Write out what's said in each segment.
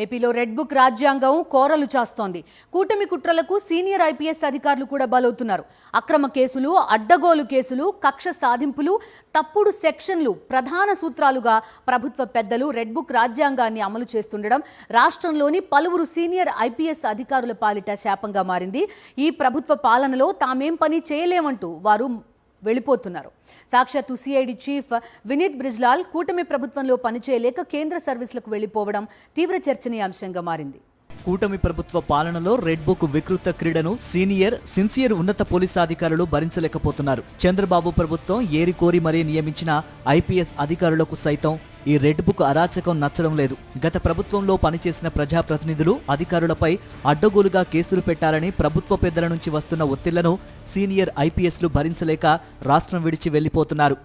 ఏపీలో red book రాజ్యాంగం కోరలు చాస్తోంది. కూటమి కుట్రలకు సీనియర్ ఐపీఎస్ అధికారులు కూడా బలవుతున్నారు. అక్రమ కేసులు, అడ్డగోలు కేసులు, కక్ష సాధింపులు, తప్పుడు సెక్షన్లు ప్రధాన సూత్రాలుగా ప్రభుత్వ పెద్దలు రెడ్ బుక్ రాజ్యాంగాన్ని అమలు చేస్తుండడం రాష్ట్రంలోని పలువురు సీనియర్ ఐపీఎస్ అధికారుల పాలిట శాపంగా మారింది. ఈ ప్రభుత్వ పాలనలో తామేం పని చేయలేమంటూ వారు వెళ్ళిపోతున్నారు. సాక్షాత్తు సిఐడి చీఫ్ వినీత్ బ్రిజ్లాల్ కూటమి ప్రభుత్వంలో పనిచేయలేక కేంద్ర సర్వీసులకు వెళ్లిపోవడం తీవ్ర చర్చనీయాంశంగా మారింది. కూటమి ప్రభుత్వ పాలనలో రెడ్ బుక్ వికృత క్రీడను సిన్సియర్ ఉన్నత పోలీసు అధికారులు భరించలేకపోతున్నారు. చంద్రబాబు ప్రభుత్వం ఏరికోరి మరీ నియమించిన ఐపీఎస్ అధికారులకు సైతం ఈ రెడ్ బుక్ అరాచకం నచ్చడం లేదు. గత ప్రభుత్వంలో పనిచేసిన ప్రజాప్రతినిధులు, అధికారులపై అడ్డగోలుగా కేసులు పెట్టాలని ప్రభుత్వ పెద్దల నుంచి వస్తున్న ఒత్తిళ్లను సీనియర్ ఐపీఎస్లు భరించలేక రాష్ట్రం విడిచి వెళ్లిపోతున్నారు.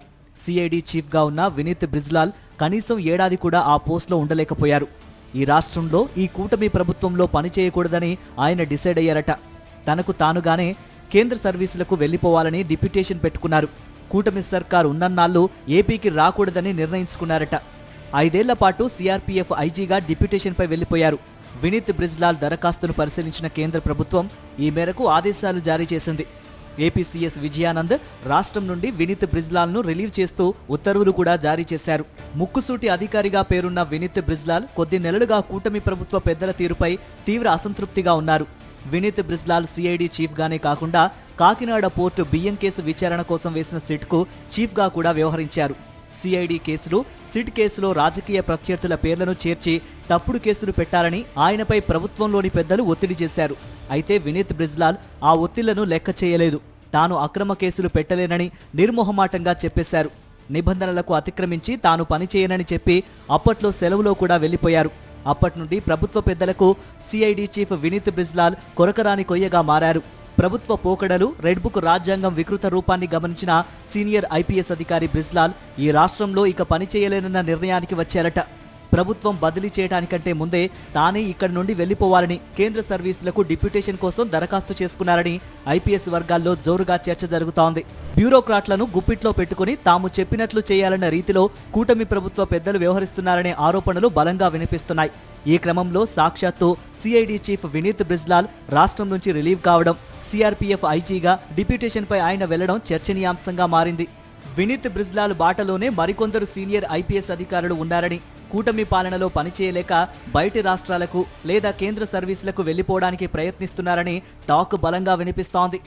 సిఐడి చీఫ్గా ఉన్న వినీత్ బ్రిజ్లాల్ కనీసం ఏడాది కూడా ఆ పోస్టులో ఉండలేకపోయారు. ఈ రాష్ట్రంలో ఈ కూటమి ప్రభుత్వంలో పనిచేయకూడదని ఆయన డిసైడ్ అయ్యారట. తనకు తానుగానే కేంద్ర సర్వీసులకు వెళ్లిపోవాలని డిప్యూటేషన్ పెట్టుకున్నారు. కూటమి సర్కారు ఉన్నన్నాళ్ళు ఏపీకి రాకూడదని నిర్ణయించుకున్నారట. 5 ఏళ్ల పాటు సిఆర్పీఎఫ్ ఐజీగా డిప్యూటేషన్పై వెళ్లిపోయారు. వినీత్ బ్రిజ్లాల్ దరఖాస్తును పరిశీలించిన కేంద్ర ప్రభుత్వం ఈ మేరకు ఆదేశాలు జారీ చేసింది. ఏపీ సీఎస్ విజయానంద్ రాష్ట్రం నుండి వినీత్ బ్రిజ్లాల్ను రిలీవ్ చేస్తూ ఉత్తర్వులు కూడా జారీ చేశారు. ముక్కుసూటి అధికారిగా పేరున్న వినీత్ బ్రిజ్లాల్ కొద్ది నెలలుగా కూటమి ప్రభుత్వ పెద్దల తీరుపై తీవ్ర అసంతృప్తిగా ఉన్నారు. వినీత్ బ్రిజ్లాల్ సిఐడి చీఫ్గానే కాకుండా కాకినాడ పోర్టు బియ్యం కేసు విచారణ కోసం వేసిన సిట్కు చీఫ్గా కూడా వ్యవహరించారు. సిఐడి కేసులు, సిట్ కేసులో రాజకీయ ప్రత్యర్థుల పేర్లను చేర్చి తప్పుడు కేసులు పెట్టాలని ఆయనపై ప్రభుత్వంలోని పెద్దలు ఒత్తిడి చేశారు. అయితే వినీత్ బ్రిజ్లాల్ ఆ ఒత్తిళ్లను లెక్క చేయలేదు. తాను అక్రమ కేసులు పెట్టలేనని నిర్మోహమాటంగా చెప్పేశారు. నిబంధనలకు అతిక్రమించి తాను పనిచేయనని చెప్పి అప్పట్లో సెలవులో కూడా వెళ్లిపోయారు. అప్పటి నుండి ప్రభుత్వ పెద్దలకు సిఐడి చీఫ్ వినీత్ బ్రిజ్లాల్ కొరకరాని కొయ్యగా మారారు. ప్రభుత్వ పోకడలు, రెడ్ బుక్ రాజ్యాంగం వికృత రూపాన్ని గమనించిన సీనియర్ ఐపీఎస్ అధికారి బ్రిజ్లాల్ ఈ రాష్ట్రంలో ఇక పనిచేయలేనన్న నిర్ణయానికి వచ్చారట. ప్రభుత్వం బదిలీ చేయడానికంటే ముందే తానే ఇక్కడి నుండి వెళ్లిపోవాలని కేంద్ర సర్వీసులకు డిప్యూటేషన్ కోసం దరఖాస్తు చేసుకున్నారని ఐపీఎస్ వర్గాల్లో జోరుగా చర్చ జరుగుతోంది. బ్యూరోక్రాట్లను గుప్పిట్లో పెట్టుకుని తాము చెప్పినట్లు చేయాలన్న రీతిలో కూటమి ప్రభుత్వ పెద్దలు వ్యవహరిస్తున్నారనే ఆరోపణలు బలంగా వినిపిస్తున్నాయి. ఈ క్రమంలో సాక్షాత్తు సిఐడి చీఫ్ వినీత్ బ్రిజ్లాల్ రాష్ట్రం నుంచి రిలీవ్ కావడం, సిఆర్పీఎఫ్ ఐజీగా డిప్యూటేషన్పై ఆయన వెళ్లడం చర్చనీయాంశంగా మారింది. వినీత్ బ్రిజ్లాల్ బాటలోనే మరికొందరు సీనియర్ ఐపీఎస్ అధికారులు ఉన్నారని, కూటమి పాలనలో పనిచేయలేక బయటి రాష్ట్రాలకు లేదా కేంద్ర సర్వీసులకు వెళ్లిపోవడానికి ప్రయత్నిస్తున్నారని టాక్ బలంగా వినిపిస్తోంది.